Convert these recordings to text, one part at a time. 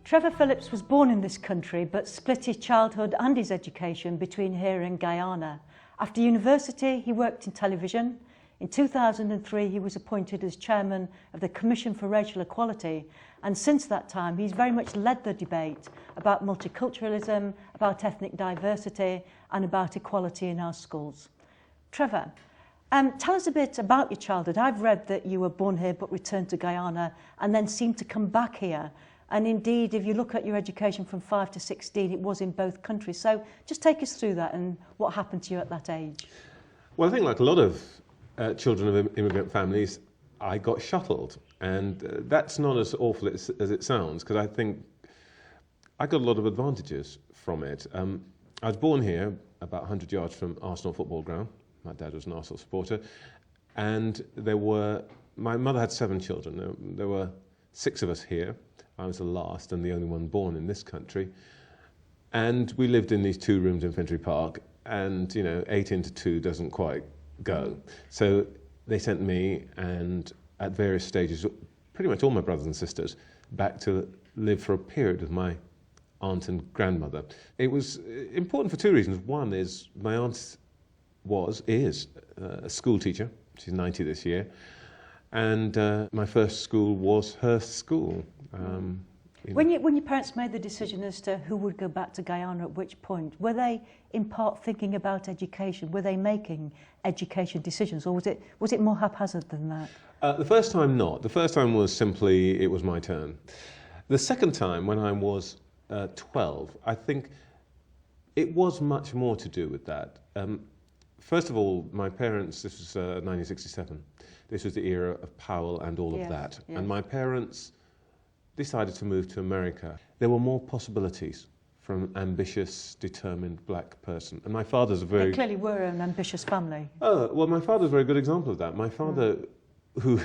Trevor Phillips was born in this country but split his childhood and his education between here and Guyana. After university, he worked in television. In 2003, he was appointed as chairman of the Commission for Racial Equality, and since that time, he's very much led the debate about multiculturalism, about ethnic diversity, and about equality in our schools. Trevor, tell us a bit about your childhood. I've read that you were born here but returned to Guyana and then seemed to come back here. And indeed, if you look at your education from 5 to 16, it was in both countries. So just take us through that and what happened to you at that age. Well, I think like a lot of children of immigrant families, I got shuttled. And that's not as awful as it sounds, because I think I got a lot of advantages from it. I was born here, about 100 yards from Arsenal football ground. My dad was an Arsenal supporter. And my mother had 7 children. There were 6 of us here. I was the last and the only one born in this country. And we lived in these 2 rooms in Finchley Park, and 8 into 2 doesn't quite go. So they sent me, and at various stages, pretty much all my brothers and sisters, back to live for a period with my aunt and grandmother. It was important for 2 reasons. One is my aunt is a school teacher. She's 90 this year. And my first school was her school. When your parents made the decision as to who would go back to Guyana at which point, were they in part thinking about education? Were they making education decisions, or was it more haphazard than that? The first time not. The first time was simply it was my turn. The second time, when I was 12, I think it was much more to do with that. First of all, my parents, this was 1967. This was the era of Powell and all of that. Yes. And my parents decided to move to America. There were more possibilities from an ambitious, determined black person. And my father's a very... They clearly were an ambitious family. Oh, well, my father's a very good example of that. My father, who...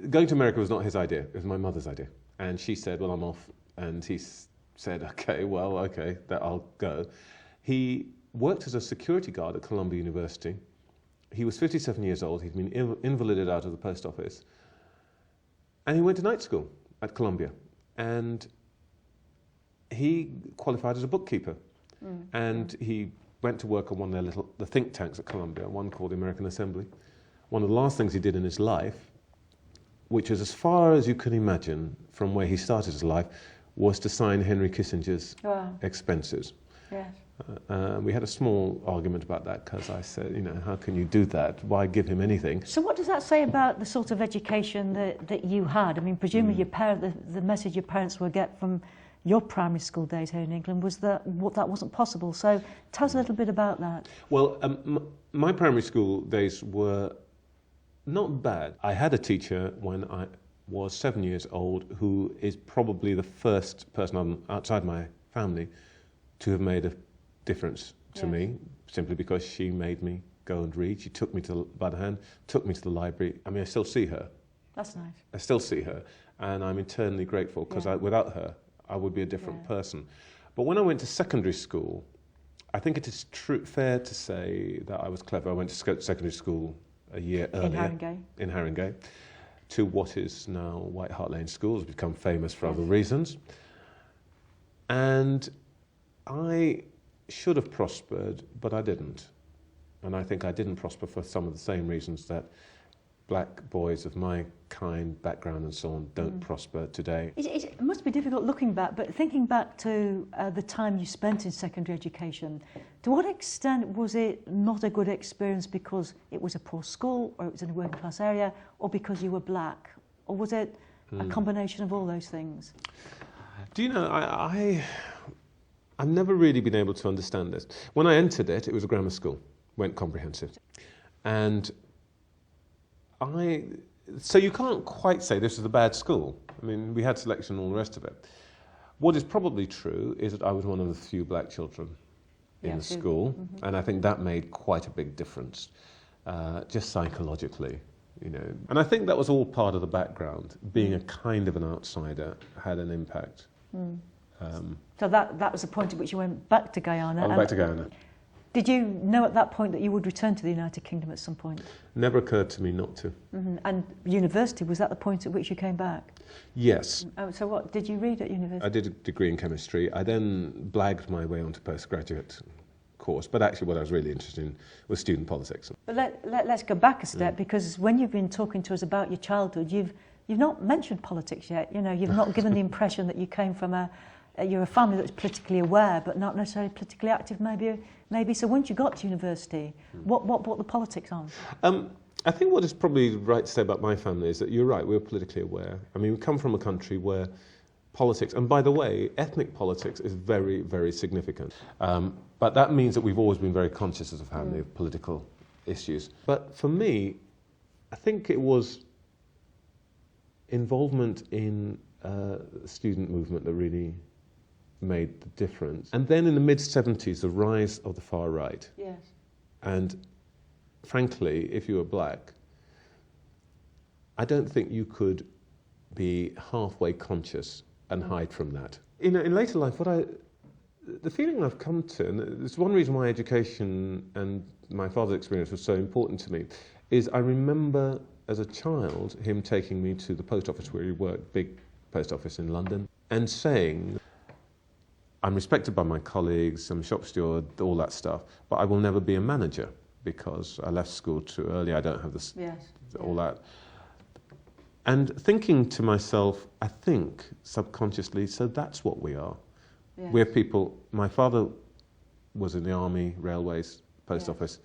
Going to America was not his idea. It was my mother's idea. And she said, well, I'm off. And he said, okay, that I'll go. He worked as a security guard at Columbia University. He was 57 years old. He'd been invalided out of the post office. And he went to night school at Columbia. And he qualified as a bookkeeper. And he went to work on one of the think tanks at Columbia, one called the American Assembly. One of the last things he did in his life, which is as far as you can imagine from where he started his life, was to sign Henry Kissinger's expenses. Yes. We had a small argument about that, because I said, how can you do that? Why give him anything? So what does that say about the sort of education that you had? I mean, presumably the message your parents would get from your primary school days here in England was that that wasn't possible. So tell us a little bit about that. Well, my primary school days were not bad. I had a teacher when I was 7 years old who is probably the first person outside my family to have made a difference to me, simply because she made me go and read. She took me by the hand, took me to the library. I mean, I still see her. That's nice. I still see her, and I'm eternally grateful, because without her, I would be a different person. But when I went to secondary school, I think it is fair to say that I was clever. I went to secondary school a year earlier. In Haringey. To what is now White Hart Lane School, has become famous for other reasons. And I should have prospered, but I didn't. And I think I didn't prosper for some of the same reasons that black boys of my kind, background and so on don't prosper today. It must be difficult looking back, but thinking back to the time you spent in secondary education, to what extent was it not a good experience because it was a poor school, or it was in a working class area, or because you were black? Or was it a combination of all those things? Do you know, I've never really been able to understand this. When I entered it, it was a grammar school, went comprehensive. And so you can't quite say this is a bad school. I mean, we had selection and all the rest of it. What is probably true is that I was one of the few black children in the school, and I think that made quite a big difference, just psychologically, And I think that was all part of the background. Being a kind of an outsider had an impact. So that was the point at which you went back to Guyana. I went back to Guyana. Did you know at that point that you would return to the United Kingdom at some point? Never occurred to me not to. And university, was that the point at which you came back? Yes. Oh, so what did you read at university? I did a degree in chemistry. I then blagged my way onto postgraduate course, but actually what I was really interested in was student politics. But let's go back a step, because when you've been talking to us about your childhood, you've not mentioned politics yet. You know, you've not given the impression that you came from you're a family that's politically aware, but not necessarily politically active, maybe. So once you got to university, what brought the politics on? I think what is probably right to say about my family is that you're right, we're politically aware. I mean, we come from a country where politics, and by the way, ethnic politics is very, very significant. But that means that we've always been very conscious as a family of political issues. But for me, I think it was involvement in the student movement that really made the difference. And then in the mid-70s, the rise of the far right. Yes. And frankly, if you were black, I don't think you be halfway conscious and hide from that. In later life, the feeling I've come to, and it's one reason why education and my father's experience was so important to me, is I remember as a child him taking me to the post office where he worked, big post office in London, and saying, I'm respected by my colleagues, I'm a shop steward, all that stuff, but I will never be a manager because I left school too early, I don't have this, all that. And thinking to myself, I think subconsciously, so that's what we are. Yes. We're people, my father was in the army, railways, post office,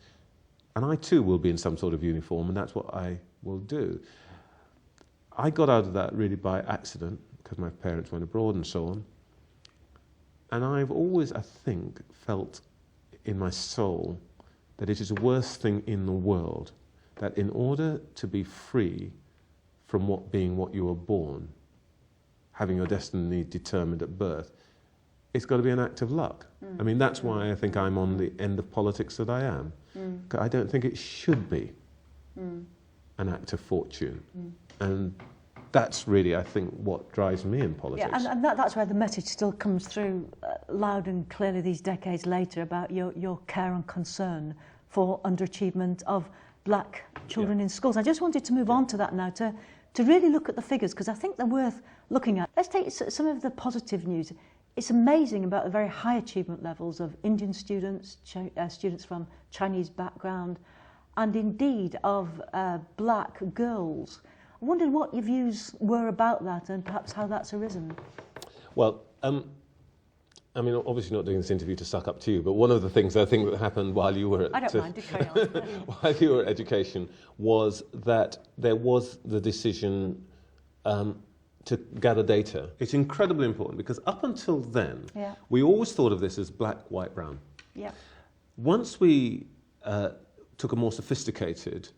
and I too will be in some sort of uniform, and that's what I will do. I got out of that really by accident, because my parents went abroad and so on. And I've always, I think, felt in my soul that it is the worst thing in the world, that in order to be free from being what you were born, having your destiny determined at birth, it's got to be an act of luck. I mean, that's why I think I'm on the end of politics that I am. I don't think it should be an act of fortune. And that's really, I think, what drives me in politics. Yeah, and that's where the message still comes through loud and clearly these decades later about your care and concern for underachievement of black children in schools. I just wanted to move on to that now, to really look at the figures, because I think they're worth looking at. Let's take some of the positive news. It's amazing about the very high achievement levels of Indian students, students from Chinese background, and indeed of black girls. I wondered what your views were about that and perhaps how that's arisen. Well, I mean, obviously not doing this interview to suck up to you, but one of the things I think that happened while you were at... I don't mind, do carry on. While you were at education was that there was the decision to gather data. It's incredibly important because up until then, we always thought of this as black, white, brown. Yeah. Once we took a more sophisticated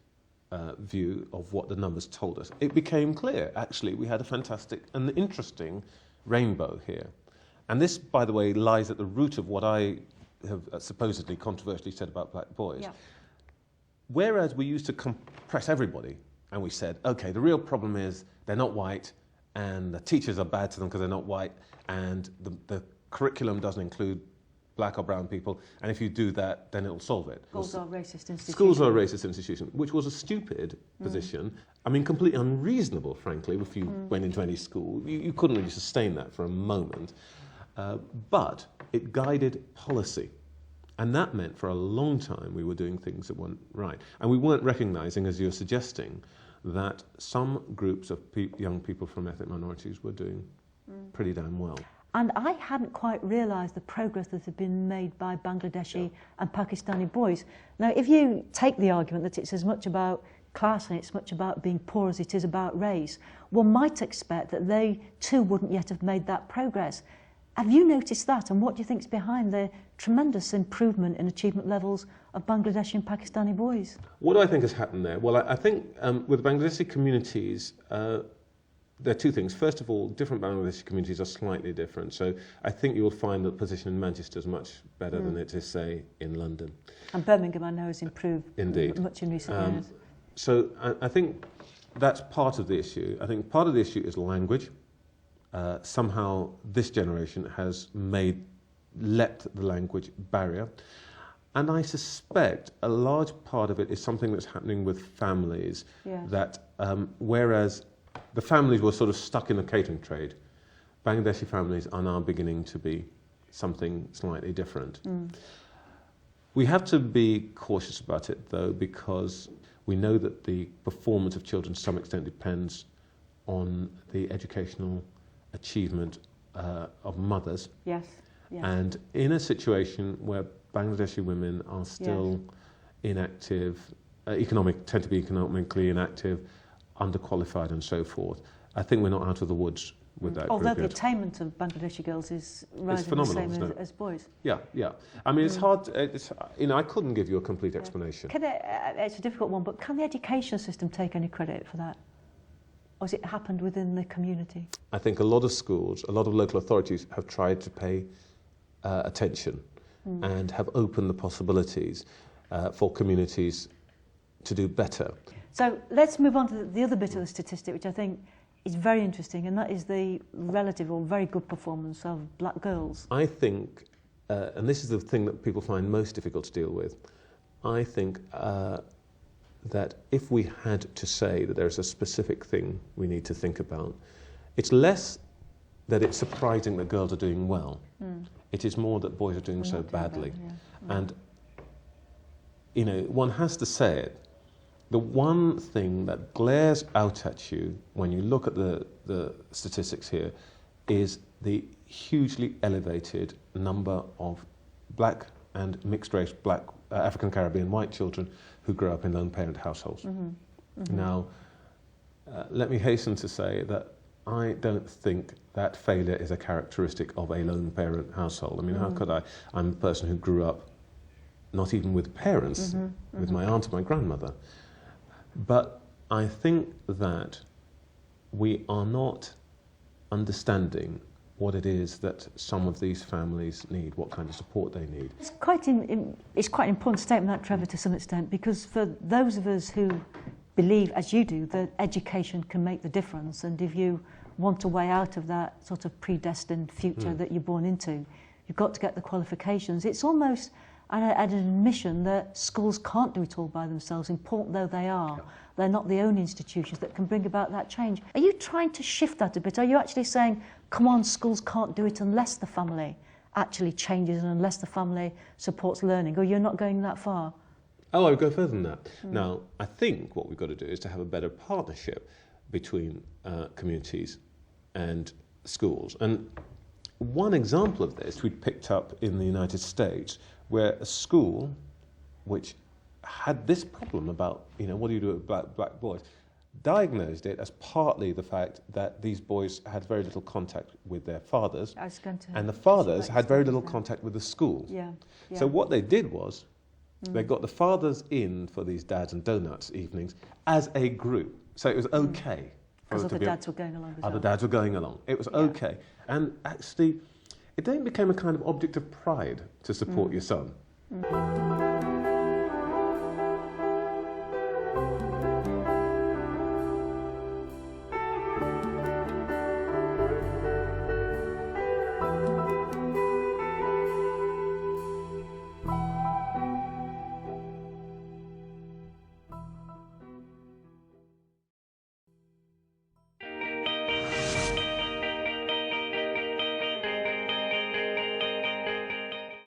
view of what the numbers told us, it became clear, actually, we had a fantastic and interesting rainbow here. And this, by the way, lies at the root of what I have supposedly controversially said about black boys. Yeah. Whereas we used to compress everybody, and we said, okay, the real problem is they're not white, and the teachers are bad to them because they're not white, and the curriculum doesn't include black or brown people, and if you do that, then it'll solve it. Schools are racist institutions. Schools are a racist institution, which was a stupid position. I mean, completely unreasonable, frankly, if you went into any school. You couldn't really sustain that for a moment. But it guided policy. And that meant for a long time we were doing things that weren't right. And we weren't recognising, as you're suggesting, that some groups of young people from ethnic minorities were doing pretty damn well. And I hadn't quite realised the progress that had been made by Bangladeshi and Pakistani boys. Now, if you take the argument that it's as much about class and it's much about being poor as it is about race, one might expect that they too wouldn't yet have made that progress. Have you noticed that, and what do you think is behind the tremendous improvement in achievement levels of Bangladeshi and Pakistani boys? What do I think has happened there? Well, I think with Bangladeshi communities, there are two things. First of all, different Bangladeshi communities are slightly different. So I think you will find that the position in Manchester is much better than it is, say, in London. And Birmingham, I know, has improved much in recent years. So I think that's part of the issue. I think part of the issue is language. Somehow this generation has leapt the language barrier. And I suspect a large part of it is something that's happening with families. Yes. That whereas the families were sort of stuck in the catering trade, Bangladeshi families are now beginning to be something slightly different. We have to be cautious about it, though, because we know that the performance of children to some extent depends on the educational achievement of mothers. Yes. Yes. And in a situation where Bangladeshi women are still inactive, tend to be economically inactive, underqualified and so forth, I think we're not out of the woods with that Although group the yet. attainment of Bangladeshi girls is rising the same as boys. Yeah, yeah. I mean, it's hard. I couldn't give you a complete explanation. It's a difficult one, but can the education system take any credit for that? Or has it happened within the community? I think a lot of schools, a lot of local authorities have tried to pay attention and have opened the possibilities for communities to do better. So let's move on to the other bit of the statistic, which I think is very interesting, and that is the relative or very good performance of black girls. I think, and this is the thing that people find most difficult to deal with, I think that if we had to say that there's a specific thing we need to think about, it's less that it's surprising that girls are doing well. It is more that boys are doing so badly. And, one has to say it. The one thing that glares out at you when you look at the statistics here is the hugely elevated number of black and mixed-race black African Caribbean white children who grow up in lone-parent households. Now, let me hasten to say that I don't think that failure is a characteristic of a lone-parent household. I mean, how could I? I'm a person who grew up not even with parents, with my aunt and my grandmother. But I think that we are not understanding what it is that some of these families need, what kind of support they need. It's quite an important statement, that, Trevor, to some extent, because for those of us who believe, as you do, that education can make the difference, and if you want a way out of that sort of predestined future that you're born into, you've got to get the qualifications. It's almost an admission that schools can't do it all by themselves, important though they are. Yeah. They're not the only institutions that can bring about that change. Are you trying to shift that a bit? Are you actually saying, come on, schools can't do it unless the family actually changes and unless the family supports learning, or you're not going that far? Oh, I would go further than that. Now, I think what we've got to do is to have a better partnership between communities and schools. And one example of this we picked up in the United States, where a school which had this problem about, what do you do with black boys, diagnosed it as partly the fact that these boys had very little contact with their fathers, and the fathers had very little contact with the school. Yeah. So what they did was, they got the fathers in for these dads and donuts evenings as a group. So it was okay. Because other dads were going along as well. Other dads were going along. It was okay. And actually, it then became a kind of object of pride to support your son.